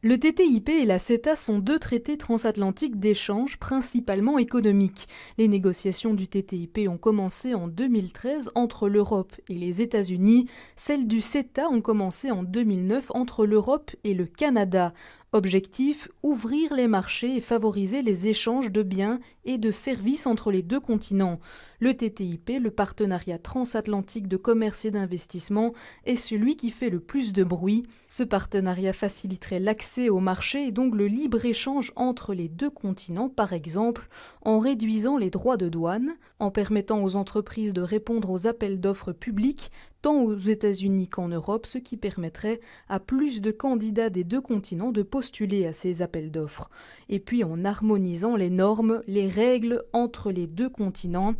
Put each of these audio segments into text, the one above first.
Le TTIP et la CETA sont deux traités transatlantiques d'échange principalement économiques. Les négociations du TTIP ont commencé en 2013 entre l'Europe et les États-Unis. Celles du CETA ont commencé en 2009 entre l'Europe et le Canada. Objectif, ouvrir les marchés et favoriser les échanges de biens et de services entre les deux continents. Le TTIP, le partenariat transatlantique de commerce et d'investissement, est celui qui fait le plus de bruit. Ce partenariat faciliterait l'accès au marché et donc le libre-échange entre les deux continents, par exemple, en réduisant les droits de douane, en permettant aux entreprises de répondre aux appels d'offres publics, tant aux États-Unis qu'en Europe, ce qui permettrait à plus de candidats des deux continents de postuler à ces appels d'offres. Et puis en harmonisant les normes, les règles entre les deux continents.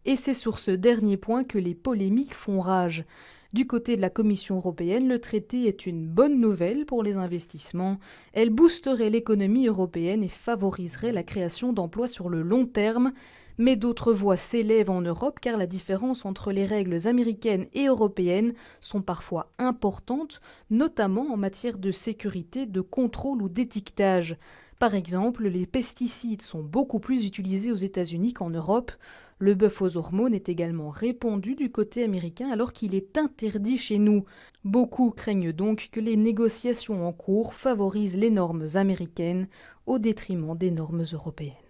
Et c'est sur ce dernier point que les polémiques font rage. Du côté de la Commission européenne, le traité est une bonne nouvelle pour les investissements. Elle boosterait l'économie européenne et favoriserait la création d'emplois sur le long terme. Mais d'autres voix s'élèvent en Europe car la différence entre les règles américaines et européennes sont parfois importantes, notamment en matière de sécurité, de contrôle ou d'étiquetage. Par exemple, les pesticides sont beaucoup plus utilisés aux États-Unis qu'en Europe. Le bœuf aux hormones est également répandu du côté américain alors qu'il est interdit chez nous. Beaucoup craignent donc que les négociations en cours favorisent les normes américaines au détriment des normes européennes.